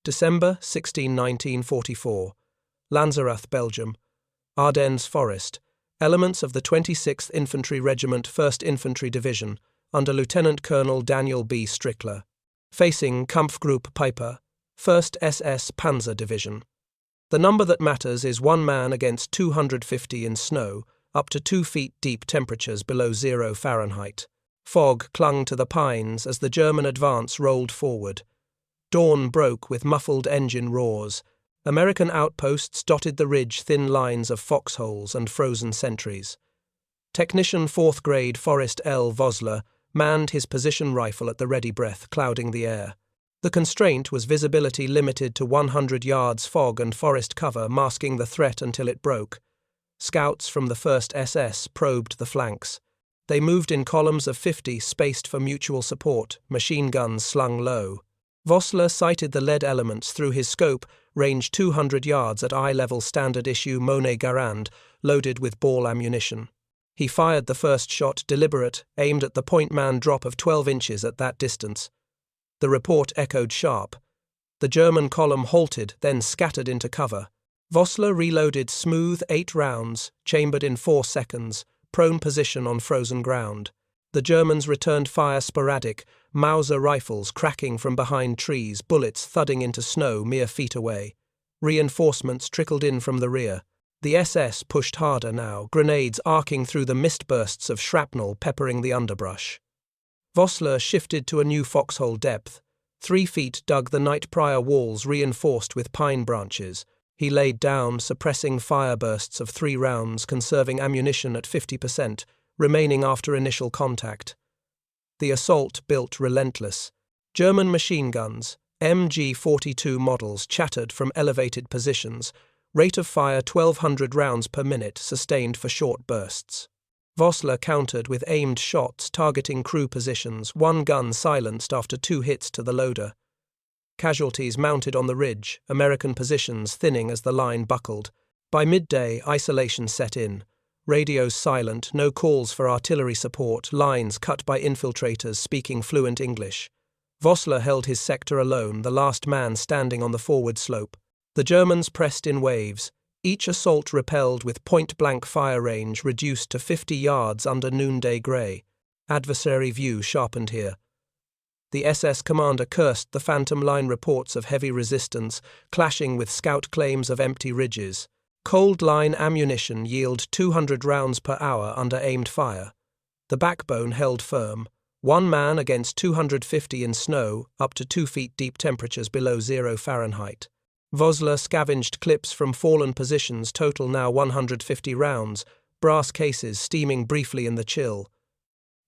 December 16, 1944. Lanzerath, Belgium. Ardennes Forest. Elements of the 26th Infantry Regiment 1st Infantry Division, under Lieutenant Colonel Daniel B. Strickler. Facing Kampfgruppe Peiper, 1st SS Panzer Division. The number that matters is 1 man against 250 in snow, up to 2 feet deep temperatures below 0 Fahrenheit. Fog clung to the pines as the German advance rolled forward. Dawn broke with muffled engine roars. American outposts dotted the ridge, thin lines of foxholes and frozen sentries. Technician 4th grade Forrest L. Vosler manned his position rifle at the ready breath, clouding the air. The constraint was visibility limited to 100 yards, fog and forest cover masking the threat until it broke. Scouts from the 1st SS probed the flanks. They moved in columns of 50 spaced for mutual support, machine guns slung low. Vosler sighted the lead elements through his scope, range 200 yards at eye-level standard-issue Monet Garand, loaded with ball ammunition. He fired the first shot, deliberate, aimed at the point man drop of 12 inches at that distance. The report echoed sharp. The German column halted, then scattered into cover. Vosler reloaded smooth 8 rounds, chambered in 4 seconds, prone position on frozen ground. The Germans returned fire sporadic, Mauser rifles cracking from behind trees, bullets thudding into snow mere feet away. Reinforcements trickled in from the rear. The SS pushed harder now, grenades arcing through the mist bursts of shrapnel peppering the underbrush. Vosler shifted to a new foxhole depth. 3 feet dug the night prior walls reinforced with pine branches. He laid down, suppressing fire bursts of 3 rounds, conserving ammunition at 50%, remaining after initial contact. The assault built relentless. German machine guns, MG-42 models, chattered from elevated positions, rate of fire 1,200 rounds per minute, sustained for short bursts. Vosler countered with aimed shots targeting crew positions, 1 gun silenced after 2 hits to the loader. Casualties mounted on the ridge, American positions thinning as the line buckled. By midday, isolation set in. Radios silent, no calls for artillery support, lines cut by infiltrators speaking fluent English. Vosler held his sector alone, the last man standing on the forward slope. The Germans pressed in waves, each assault repelled with point-blank fire range reduced to 50 yards under noonday grey. Adversary view sharpened here. The SS commander cursed the phantom line reports of heavy resistance, clashing with scout claims of empty ridges. Cold line ammunition yield 200 rounds per hour under aimed fire. The backbone held firm. 1 man against 250 in snow, up to 2 feet deep temperatures below 0 Fahrenheit. Vosler scavenged clips from fallen positions, total now 150 rounds, brass cases steaming briefly in the chill.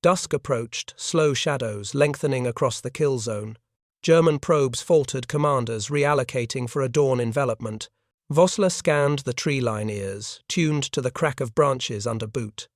Dusk approached, slow shadows lengthening across the kill zone. German probes faltered, commanders reallocating for a dawn envelopment. Vosler scanned the tree line ears, tuned to the crack of branches under boot.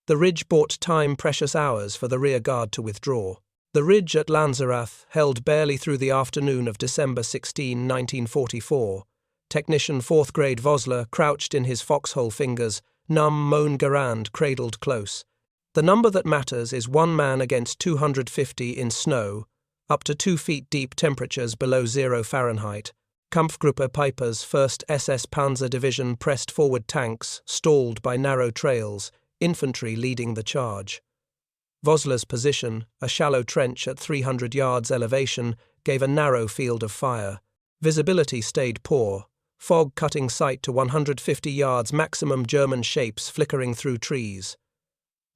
The ridge bought time, precious hours for the rear guard to withdraw. The ridge at Lanzerath held barely through the afternoon of December 16, 1944. Technician 4th grade Vosler crouched in his foxhole fingers, numb Monet Garand cradled close. The number that matters is 1 man against 250 in snow, up to 2 feet deep temperatures below 0 Fahrenheit. Kampfgruppe Peiper's 1st SS Panzer Division pressed forward, tanks stalled by narrow trails, infantry leading the charge. Vosler's position, a shallow trench at 300 yards elevation, gave a narrow field of fire. Visibility stayed poor, fog cutting sight to 150 yards, maximum German shapes flickering through trees.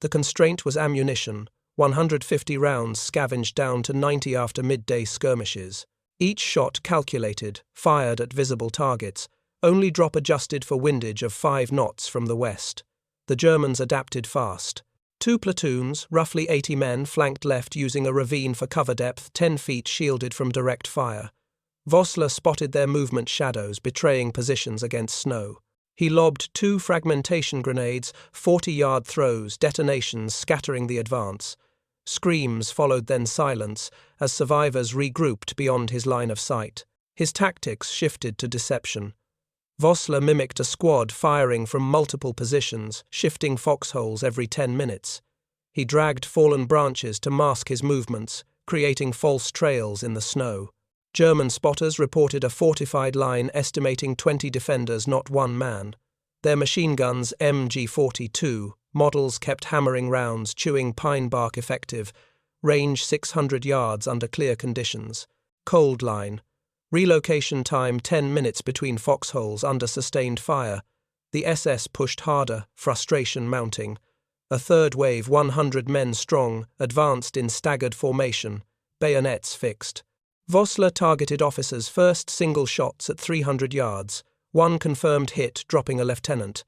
The constraint was ammunition, 150 rounds scavenged down to 90 after midday skirmishes. Each shot calculated, fired at visible targets, only drop adjusted for windage of 5 knots from the west. The Germans adapted fast. 2 platoons, roughly 80 men, flanked left using a ravine for cover depth, 10 feet shielded from direct fire. Vosler spotted their movement shadows, betraying positions against snow. He lobbed 2 fragmentation grenades, 40-yard throws, detonations scattering the advance. Screams followed, then silence, as survivors regrouped beyond his line of sight. His tactics shifted to deception. Vosler mimicked a squad firing from multiple positions, shifting foxholes every 10 minutes. He dragged fallen branches to mask his movements, creating false trails in the snow. German spotters reported a fortified line estimating 20 defenders, not one man. Their machine guns, MG-42, models kept hammering rounds, chewing pine bark effective, range 600 yards under clear conditions. Cold line. Relocation time 10 minutes between foxholes under sustained fire. The SS pushed harder, frustration mounting. A third wave, 100 men strong, advanced in staggered formation, bayonets fixed. Vosler targeted officers' first single shots at 300 yards, one confirmed hit dropping a lieutenant.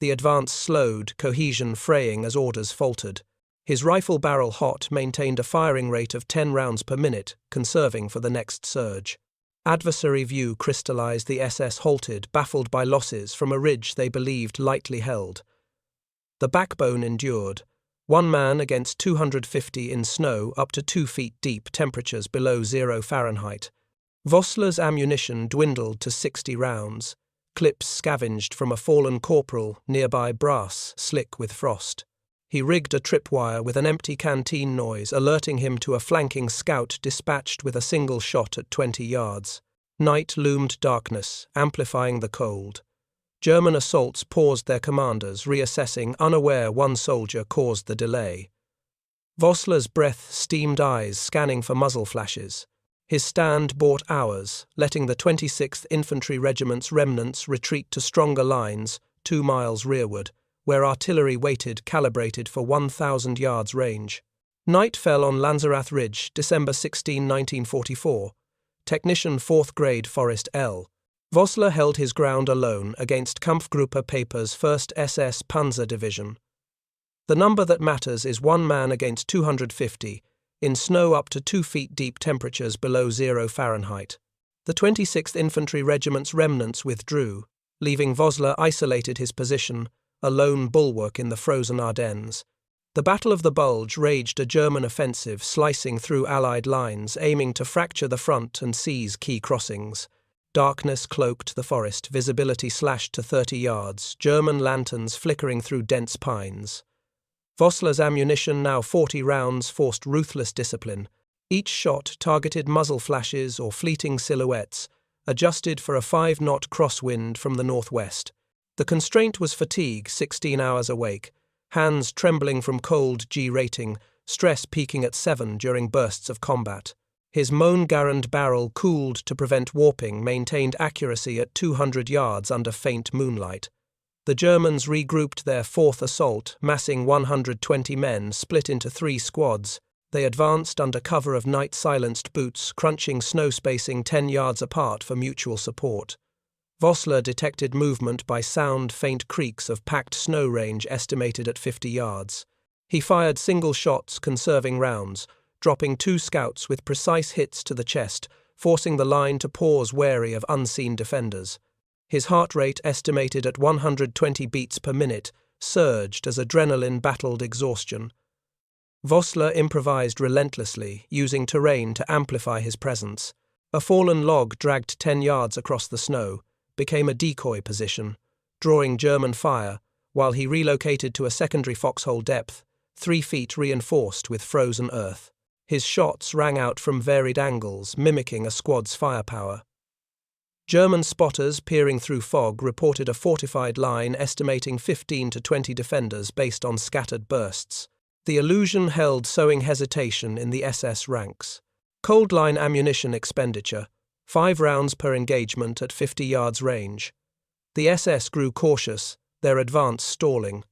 The advance slowed, cohesion fraying as orders faltered. His rifle barrel hot maintained a firing rate of 10 rounds per minute, conserving for the next surge. Adversary view crystallized. The SS halted, baffled by losses from a ridge they believed lightly held. The backbone endured. One man against 250 in snow up to 2 feet deep, temperatures below 0 Fahrenheit. Vosler's ammunition dwindled to 60 rounds. Clips scavenged from a fallen corporal, nearby brass, slick with frost. He rigged a tripwire with an empty canteen noise, alerting him to a flanking scout dispatched with a single shot at 20 yards. Night loomed darkness, amplifying the cold. German assaults paused their commanders, reassessing, unaware one soldier caused the delay. Vosler's breath-steamed eyes scanning for muzzle flashes. His stand bought hours, letting the 26th Infantry Regiment's remnants retreat to stronger lines, 2 miles rearward, where artillery waited calibrated for 1,000 yards range. Night fell on Lanzerath Ridge, December 16, 1944. Technician 4th grade Forrest L. Vosler held his ground alone against Kampfgruppe Peiper's 1st SS Panzer Division. The number that matters is 1 man against 250, in snow up to 2 feet deep, temperatures below 0 Fahrenheit. The 26th Infantry Regiment's remnants withdrew, leaving Vosler isolated his position, a lone bulwark in the frozen Ardennes. The Battle of the Bulge raged, a German offensive slicing through Allied lines, aiming to fracture the front and seize key crossings. Darkness cloaked the forest, visibility slashed to 30 yards, German lanterns flickering through dense pines. Vosler's ammunition, now 40 rounds, forced ruthless discipline. Each shot targeted muzzle flashes or fleeting silhouettes, adjusted for a 5-knot crosswind from the northwest. The constraint was fatigue, 16 hours awake, hands trembling from cold G rating, stress peaking at 7 during bursts of combat. His Mohngarand barrel, cooled to prevent warping, maintained accuracy at 200 yards under faint moonlight. The Germans regrouped their 4th assault, massing 120 men, split into 3 squads. They advanced under cover of night-silenced boots, crunching snow spacing 10 yards apart for mutual support. Vosler detected movement by sound, faint creaks of packed snow range estimated at 50 yards. He fired single shots, conserving rounds, dropping 2 scouts with precise hits to the chest, forcing the line to pause wary of unseen defenders. His heart rate, estimated at 120 beats per minute, surged as adrenaline battled exhaustion. Vosler improvised relentlessly, using terrain to amplify his presence. A fallen log dragged 10 yards across the snow became a decoy position, drawing German fire, while he relocated to a secondary foxhole depth, 3 feet reinforced with frozen earth. His shots rang out from varied angles, mimicking a squad's firepower. German spotters peering through fog reported a fortified line estimating 15 to 20 defenders based on scattered bursts. The illusion held sowing hesitation in the SS ranks. Cold line ammunition expenditure, 5 rounds per engagement at 50 yards range. The SS grew cautious, their advance stalling.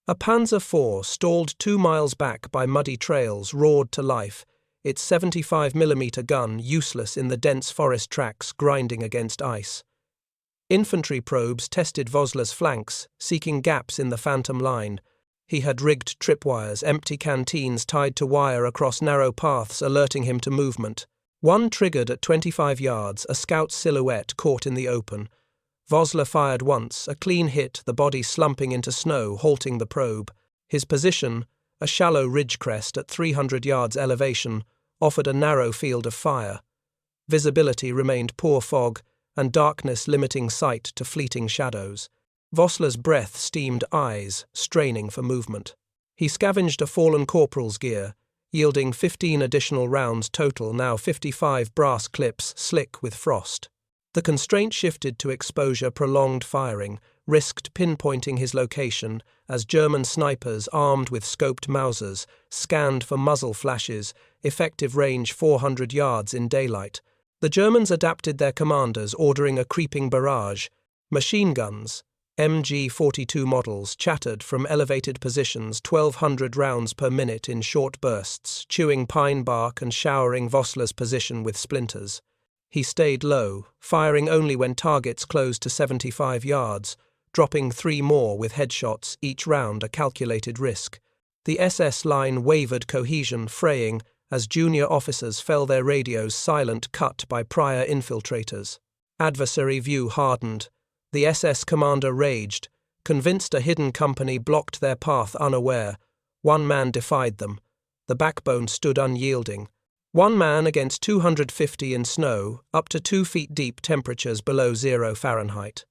A Panzer IV, stalled 2 miles back by muddy trails, roared to life, its 75mm gun useless in the dense forest tracks grinding against ice. Infantry probes tested Vosler's flanks, seeking gaps in the phantom line. He had rigged tripwires, empty canteens tied to wire across narrow paths, alerting him to movement. One triggered at 25 yards, a scout's silhouette caught in the open. Vosler fired once, a clean hit, the body slumping into snow, halting the probe. His position, a shallow ridge crest at 300 yards elevation, offered a narrow field of fire. Visibility remained poor fog, and darkness limiting sight to fleeting shadows. Vosler's breath-steamed eyes, straining for movement. He scavenged a fallen corporal's gear, yielding 15 additional rounds total, now 55 brass clips slick with frost. The constraint shifted to exposure. Prolonged firing risked pinpointing his location as German snipers armed with scoped Mausers scanned for muzzle flashes, effective range 400 yards in daylight. The Germans adapted their commanders, ordering a creeping barrage. Machine guns, MG-42 models, chattered from elevated positions 1,200 rounds per minute in short bursts, chewing pine bark and showering Vosler's position with splinters. He stayed low, firing only when targets closed to 75 yards, dropping 3 more with headshots, each round a calculated risk. The SS line wavered, cohesion fraying as junior officers fell, their radios silent, cut by prior infiltrators. Adversary view hardened. The SS commander raged, convinced a hidden company blocked their path unaware. One man defied them. The backbone stood unyielding. One man against 250 in snow, up to 2 feet deep, temperatures below 0 Fahrenheit.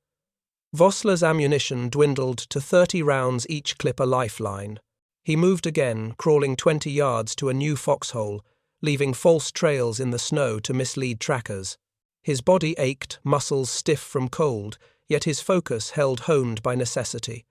Vosler's ammunition dwindled to 30 rounds each, clip a lifeline. He moved again, crawling 20 yards to a new foxhole, leaving false trails in the snow to mislead trackers. His body ached, muscles stiff from cold, yet his focus held, honed by necessity.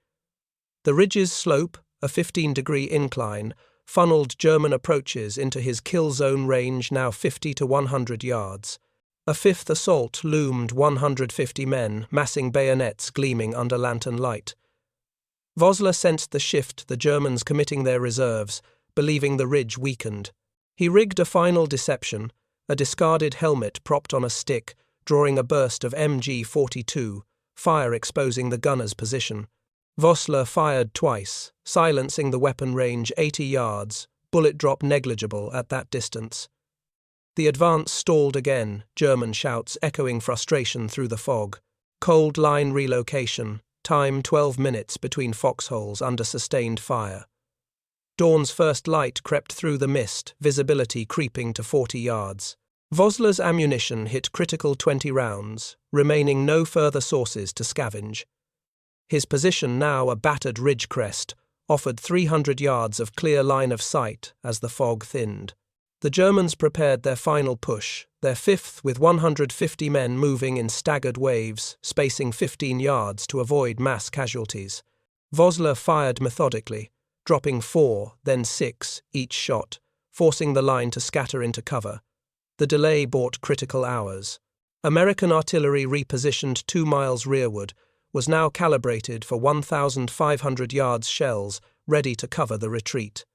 The ridge's slope, a 15-degree incline, funneled German approaches into his kill zone range, now 50 to 100 yards. A fifth assault loomed, 150 men, massing bayonets gleaming under lantern light. Vosler sensed the shift, the Germans committing their reserves, believing the ridge weakened. He rigged a final deception, a discarded helmet propped on a stick, drawing a burst of MG-42, fire exposing the gunner's position. Vosler fired twice, silencing the weapon, range 80 yards, bullet drop negligible at that distance. The advance stalled again, German shouts echoing frustration through the fog. Cold line relocation, time 12 minutes between foxholes under sustained fire. Dawn's first light crept through the mist, visibility creeping to 40 yards. Vosler's ammunition hit critical 20 rounds, remaining no further sources to scavenge. His position, now a battered ridge crest, offered 300 yards of clear line of sight as the fog thinned. The Germans prepared their final push, their fifth, with 150 men moving in staggered waves, spacing 15 yards to avoid mass casualties. Vosler fired methodically, dropping 4, then 6, each shot, forcing the line to scatter into cover. The delay bought critical hours. American artillery, repositioned 2 miles rearward, was now calibrated for 1,500 yards shells, ready to cover the retreat.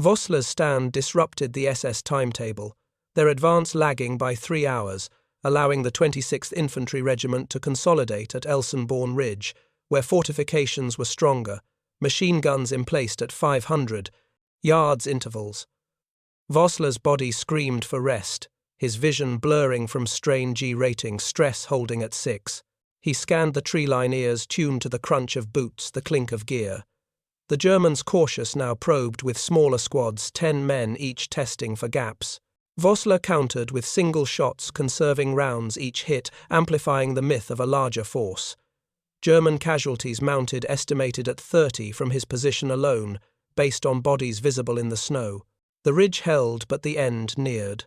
Vosler's stand disrupted the SS timetable, their advance lagging by 3 hours, allowing the 26th Infantry Regiment to consolidate at Elsenborn Ridge, where fortifications were stronger, machine guns emplaced at 500 yards intervals. Vosler's body screamed for rest, his vision blurring from strain G rating, stress holding at 6. He scanned the tree-line, ears tuned to the crunch of boots, the clink of gear. The Germans, cautious now, probed with smaller squads, 10 men each, testing for gaps. Vosler countered with single shots, conserving rounds each hit, amplifying the myth of a larger force. German casualties mounted, estimated at 30 from his position alone, based on bodies visible in the snow. The ridge held, but the end neared.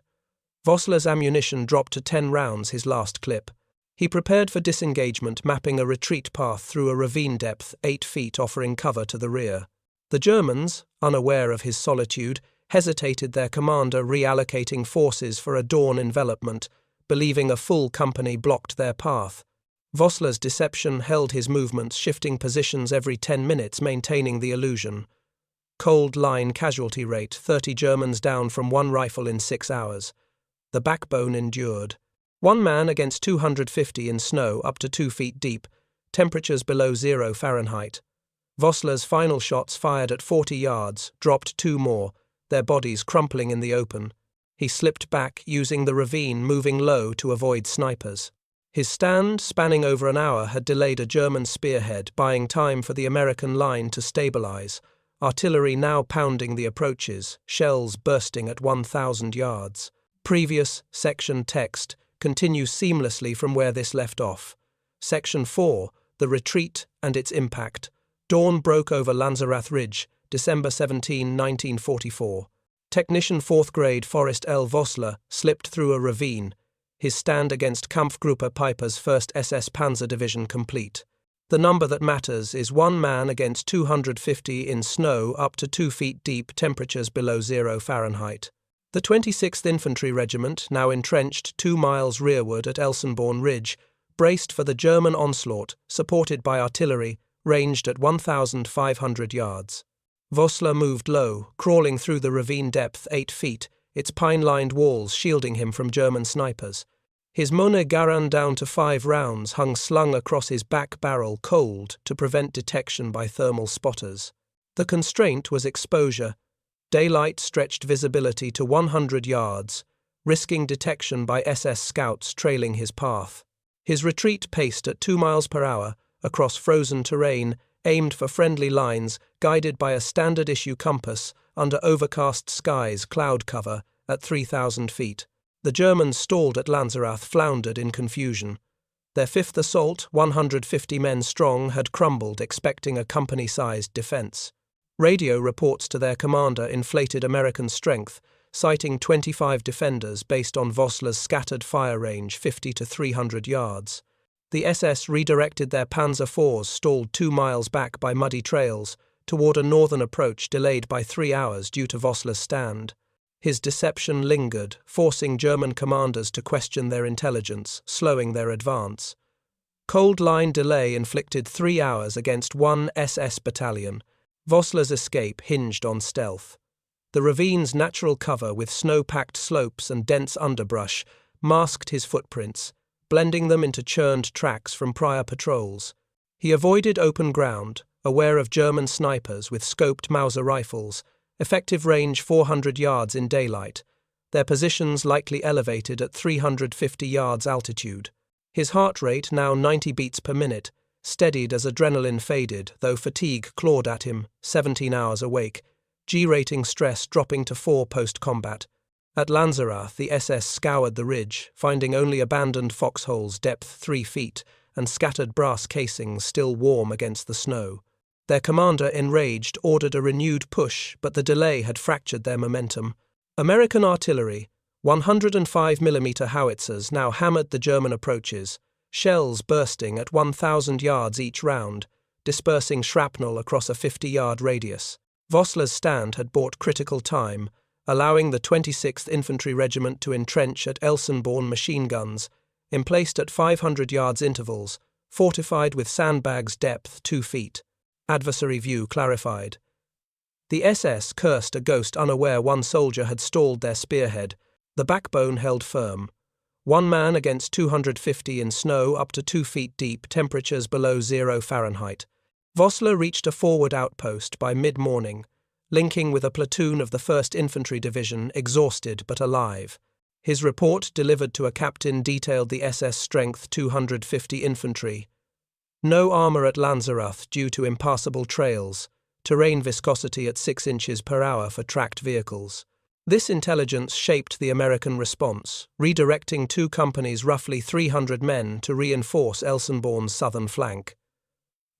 Vosler's ammunition dropped to 10 rounds, his last clip. He prepared for disengagement, mapping a retreat path through a ravine depth 8 feet, offering cover to the rear. The Germans, unaware of his solitude, hesitated, their commander reallocating forces for a dawn envelopment, believing a full company blocked their path. Vosler's deception held his movements, shifting positions every 10 minutes, maintaining the illusion. Cold line casualty rate, 30 Germans down from 1 rifle in 6 hours. The backbone endured. 1 man against 250 in snow, up to 2 feet deep, temperatures below 0 Fahrenheit. Vosler's final shots, fired at 40 yards, dropped 2 more, their bodies crumpling in the open. He slipped back, using the ravine, moving low to avoid snipers. His stand, spanning over an hour, had delayed a German spearhead, buying time for the American line to stabilize. Artillery now pounding the approaches, shells bursting at 1,000 yards. Previous section text continues seamlessly from where this left off. Section 4, The Retreat and its Impact. Dawn broke over Lanzerath Ridge, December 17, 1944. Technician 4th grade Forrest L. Vosler slipped through a ravine, his stand against Kampfgruppe Peiper's 1st SS Panzer Division complete. The number that matters is one man against 250 in snow up to 2 feet deep, temperatures below 0 Fahrenheit. The 26th Infantry Regiment, now entrenched 2 miles rearward at Lanzerath Ridge, braced for the German onslaught, supported by artillery, ranged at 1,500 yards. Vosler moved low, crawling through the ravine depth 8 feet, its pine-lined walls shielding him from German snipers. His Garand down to 5 rounds hung slung across his back barrel, cold to prevent detection by thermal spotters. The constraint was exposure. Daylight stretched visibility to 100 yards, risking detection by SS scouts trailing his path. His retreat paced at 2 miles per hour across frozen terrain, aimed for friendly lines, guided by a standard-issue compass under overcast skies, cloud cover at 3,000 feet. The Germans stalled at Lanzerath, floundered in confusion. Their 5th assault, 150 men strong, had crumbled, expecting a company-sized defense. Radio reports to their commander inflated American strength, citing 25 defenders based on Vosler's scattered fire range 50 to 300 yards. The SS redirected their Panzer IVs, stalled 2 miles back by muddy trails, toward a northern approach delayed by 3 hours due to Vosler's stand. His deception lingered, forcing German commanders to question their intelligence, slowing their advance. Cold line delay inflicted 3 hours against 1 SS battalion. Vosler's escape hinged on stealth. The ravine's natural cover with snow-packed slopes and dense underbrush masked his footprints, blending them into churned tracks from prior patrols. He avoided open ground, aware of German snipers with scoped Mauser rifles, effective range 400 yards in daylight, their positions likely elevated at 350 yards altitude. His heart rate, now 90 beats per minute, steadied as adrenaline faded, though fatigue clawed at him, 17 hours awake, G-rating stress dropping to 4 post-combat. At Lanzerath, the SS scoured the ridge, finding only abandoned foxholes depth 3 feet and scattered brass casings still warm against the snow. Their commander, enraged, ordered a renewed push, but the delay had fractured their momentum. American artillery, 105mm howitzers, now hammered the German approaches, shells bursting at 1,000 yards each round, dispersing shrapnel across a 50-yard radius. Vosler's stand had bought critical time, allowing the 26th Infantry Regiment to entrench at Lanzerath machine guns, emplaced at 500 yards intervals, fortified with sandbags depth 2 feet. Adversary view clarified. The SS cursed a ghost, unaware one soldier had stalled their spearhead. The backbone held firm. 1 man against 250 in snow up to 2 feet deep, temperatures below 0 Fahrenheit. Vosler reached a forward outpost by mid-morning, linking with a platoon of the 1st Infantry Division, exhausted but alive. His report, delivered to a captain, detailed the SS strength 250 infantry. No armour at Lanzerath due to impassable trails, terrain viscosity at 6 inches per hour for tracked vehicles. This intelligence shaped the American response, redirecting 2 companies, roughly 300 men, to reinforce Lanzerath's southern flank.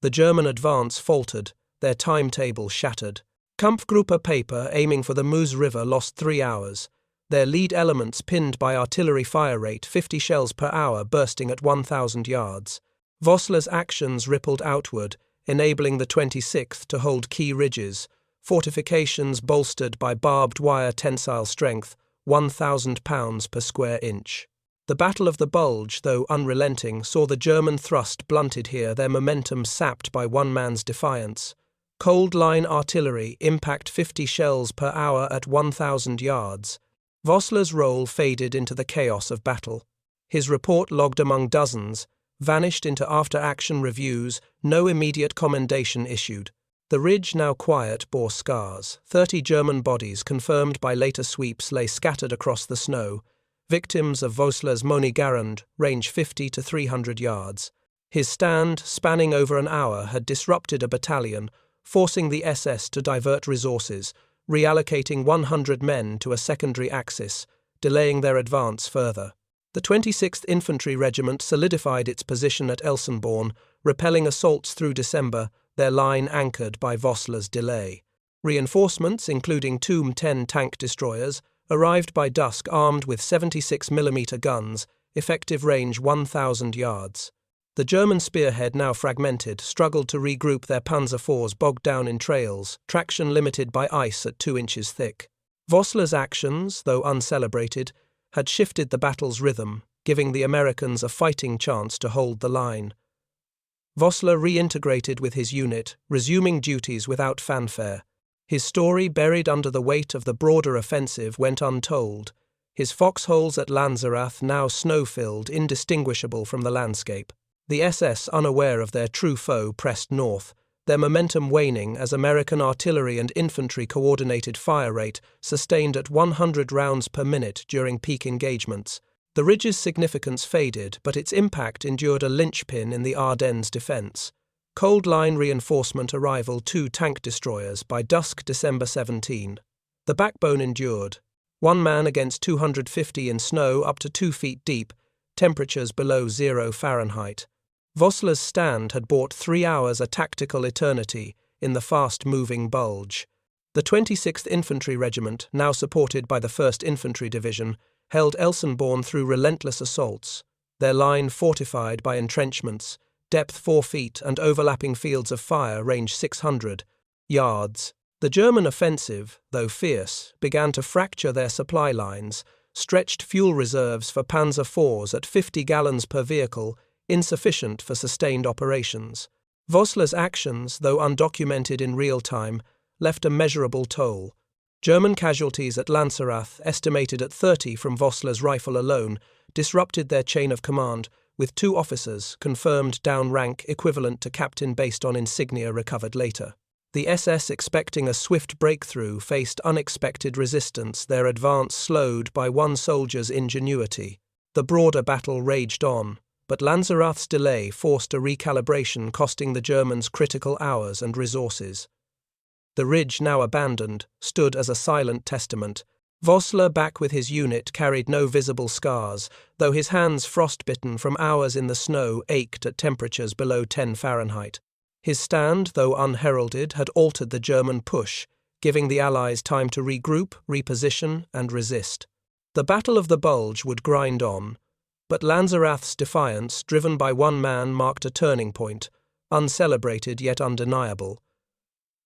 The German advance faltered, their timetable shattered. Kampfgruppe Peiper, aiming for the Meuse River, lost 3 hours, their lead elements pinned by artillery fire rate 50 shells per hour bursting at 1,000 yards. Vosler's actions rippled outward, enabling the 26th to hold key ridges, fortifications bolstered by barbed wire tensile strength, 1,000 pounds per square inch. The Battle of the Bulge, though unrelenting, saw the German thrust blunted here, their momentum sapped by one man's defiance. Cold line artillery, impact 50 shells per hour at 1,000 yards. Vosler's role faded into the chaos of battle. His report, logged among dozens, vanished into after-action reviews, no immediate commendation issued. The ridge, now quiet, bore scars. 30 German bodies, confirmed by later sweeps, lay scattered across the snow, victims of Vosler's Garand, range 50 to 300 yards. His stand, spanning over an hour, had disrupted a battalion, forcing the SS to divert resources, reallocating 100 men to a secondary axis, delaying their advance further. The 26th Infantry Regiment solidified its position at Lanzerath, repelling assaults through December, their line anchored by Vosler's delay. Reinforcements, including two 10 tank destroyers, arrived by dusk armed with 76mm guns, effective range 1,000 yards. The German spearhead, now fragmented, struggled to regroup their Panzer IVs bogged down in trails, traction limited by ice at 2 inches thick. Vosler's actions, though uncelebrated, had shifted the battle's rhythm, giving the Americans a fighting chance to hold the line. Vosler reintegrated with his unit, resuming duties without fanfare. His story, buried under the weight of the broader offensive, went untold, his foxholes at Lanzerath now snow-filled, indistinguishable from the landscape. The SS, unaware of their true foe, pressed north, their momentum waning as American artillery and infantry coordinated fire rate sustained at 100 rounds per minute during peak engagements. The ridge's significance faded, but its impact endured a linchpin in the Ardennes defense. Cold Line reinforcement arrival 2 tank destroyers by dusk December 17. The backbone endured. 1 man against 250 in snow up to 2 feet deep, temperatures below 0 Fahrenheit. Vosler's stand had bought 3 hours a tactical eternity in the fast-moving Bulge. The 26th Infantry Regiment, now supported by the 1st Infantry Division, held Elsenborn through relentless assaults, their line fortified by entrenchments, depth 4 feet and overlapping fields of fire range 600 yards. The German offensive, though fierce, began to fracture their supply lines, stretched fuel reserves for Panzer IVs at 50 gallons per vehicle, insufficient for sustained operations. Vosler's actions, though undocumented in real time, left a measurable toll. German casualties at Lanzerath, estimated at 30 from Vosler's rifle alone, disrupted their chain of command, with 2 officers confirmed down rank equivalent to captain based on insignia recovered later. The SS, expecting a swift breakthrough, faced unexpected resistance, their advance slowed by one soldier's ingenuity. The broader battle raged on, but Lanzerath's delay forced a recalibration, costing the Germans critical hours and resources. The ridge, now abandoned, stood as a silent testament. Vosler, back with his unit, carried no visible scars, though his hands, frostbitten from hours in the snow, ached at temperatures below 10 Fahrenheit. His stand, though unheralded, had altered the German push, giving the Allies time to regroup, reposition, and resist. The Battle of the Bulge would grind on, but Lanzerath's defiance, driven by 1 man, marked a turning point, uncelebrated yet undeniable.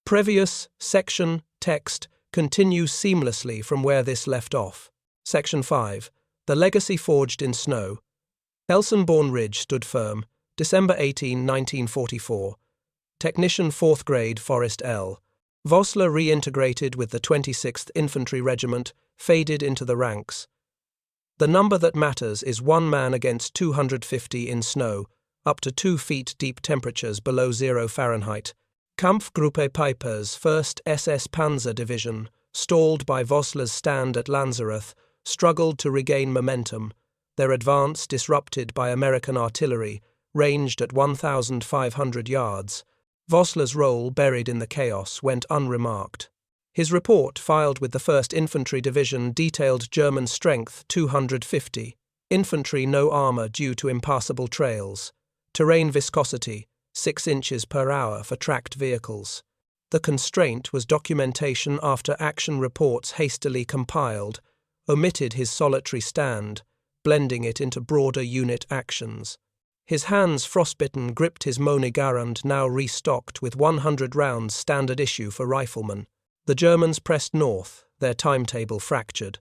Previous section text continues seamlessly from where this left off. Section 5. The Legacy Forged in Snow. Elsenborn Ridge stood firm, December 18, 1944. Technician 4th Grade Forrest L. Vosler reintegrated with the 26th Infantry Regiment, faded into the ranks. The number that matters is 1 man against 250 in snow, up to 2 feet deep temperatures below 0 Fahrenheit. Kampfgruppe Peiper's 1st SS Panzer Division, stalled by Vosler's stand at Lanzerath, struggled to regain momentum, their advance disrupted by American artillery, ranged at 1,500 yards. Vosler's role, buried in the chaos, went unremarked. His report, filed with the 1st Infantry Division, detailed German strength 250, infantry no armour due to impassable trails, terrain viscosity 6 inches per hour for tracked vehicles. The constraint was documentation after action reports hastily compiled, omitted his solitary stand, blending it into broader unit actions. His hands, frostbitten, gripped his Mohngarand, now restocked with 100 rounds standard issue for riflemen. The Germans pressed north, their timetable fractured.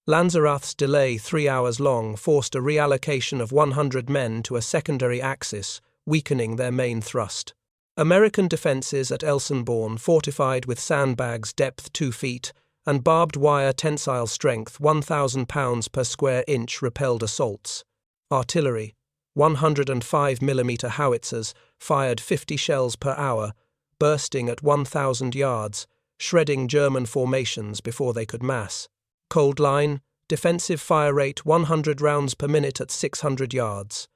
Lanzerath's delay, 3 hours long, forced a reallocation of 100 men to a secondary axis, weakening their main thrust. American defences at Elsenborn, fortified with sandbags depth 2 feet and barbed wire tensile strength 1,000 pounds per square inch, repelled assaults. Artillery, 105mm howitzers, fired 50 shells per hour, bursting at 1,000 yards, shredding German formations before they could mass. Cold Line, defensive fire rate 100 rounds per minute at 600 yards.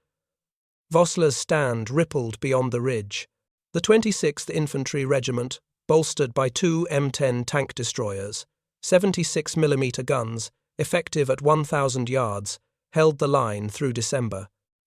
Vosler's stand rippled beyond the ridge. The 26th Infantry Regiment, bolstered by 2 M10 tank destroyers, 76mm guns, effective at 1,000 yards, held the line through December.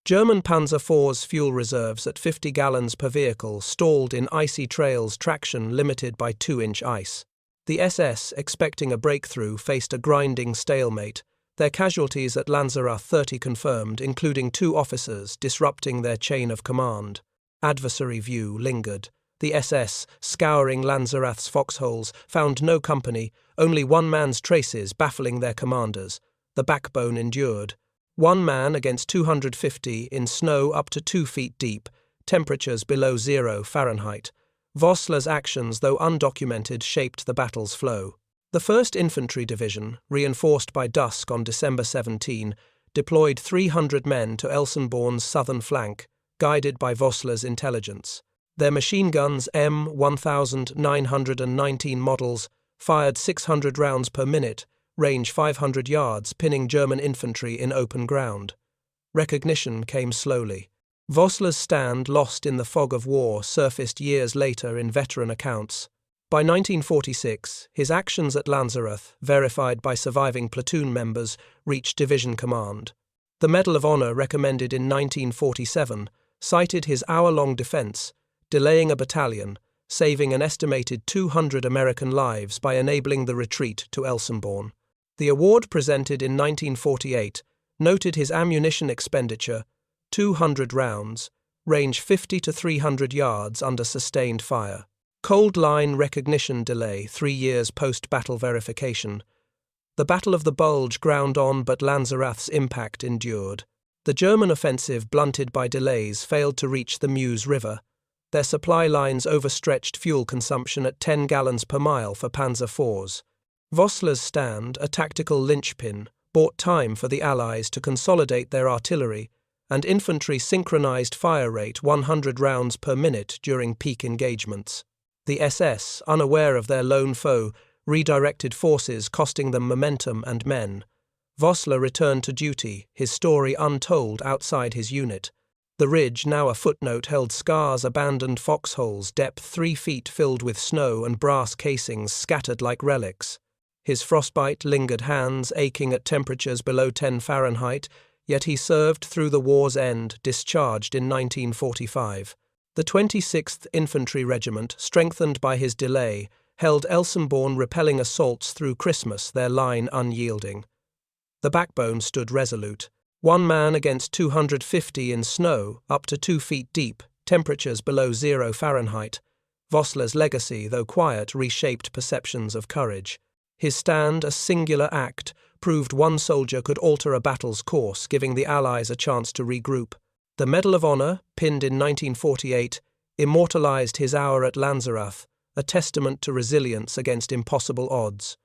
German Panzer IV's fuel reserves at 50 gallons per vehicle stalled in icy trails, traction limited by 2-inch ice. The SS, expecting a breakthrough, faced a grinding stalemate. Their casualties at Lanzerath 30 confirmed, including 2 officers, disrupting their chain of command. Adversary view lingered. The SS, scouring Lanzerath's foxholes, found no company, only one man's traces baffling their commanders. The backbone endured. 1 man against 250 in snow up to 2 feet deep, temperatures below 0 Fahrenheit. Vosler's actions, though undocumented, shaped the battle's flow. The 1st Infantry Division, reinforced by dusk on December 17, deployed 300 men to Elsenborn's southern flank, guided by Vosler's intelligence. Their machine guns, M1919 models, fired 600 rounds per minute, range 500 yards, pinning German infantry in open ground. Recognition came slowly. Vosler's stand, lost in the fog of war, surfaced years later in veteran accounts. By 1946, his actions at Lanzerath, verified by surviving platoon members, reached division command. The Medal of Honor, recommended in 1947, cited his hour-long defense, delaying a battalion, saving an estimated 200 American lives by enabling the retreat to Elsenborn. The award, presented in 1948, noted his ammunition expenditure, 200 rounds, range 50 to 300 yards under sustained fire. Cold line recognition delay, 3 years post-battle verification. The Battle of the Bulge ground on, but Lanzerath's impact endured. The German offensive, blunted by delays, failed to reach the Meuse River. Their supply lines overstretched fuel consumption at 10 gallons per mile for Panzer IVs. Vosler's stand, a tactical linchpin, bought time for the Allies to consolidate their artillery, and infantry synchronized fire rate 100 rounds per minute during peak engagements. The SS, unaware of their lone foe, redirected forces, costing them momentum and men. Vosler returned to duty, his story untold outside his unit. The ridge, now a footnote, held scars, abandoned foxholes, depth 3 feet filled with snow, and brass casings scattered like relics. His frostbite lingered, hands aching at temperatures below 10 Fahrenheit, yet he served through the war's end, discharged in 1945. The 26th Infantry Regiment, strengthened by his delay, held Elsenborn, repelling assaults through Christmas, their line unyielding. The backbone stood resolute. 1 man against 250 in snow, up to 2 feet deep, temperatures below 0 Fahrenheit. Vosler's legacy, though quiet, reshaped perceptions of courage. His stand, a singular act, proved one soldier could alter a battle's course, giving the Allies a chance to regroup. The Medal of Honor, pinned in 1948, immortalized his hour at Lanzerath, a testament to resilience against impossible odds.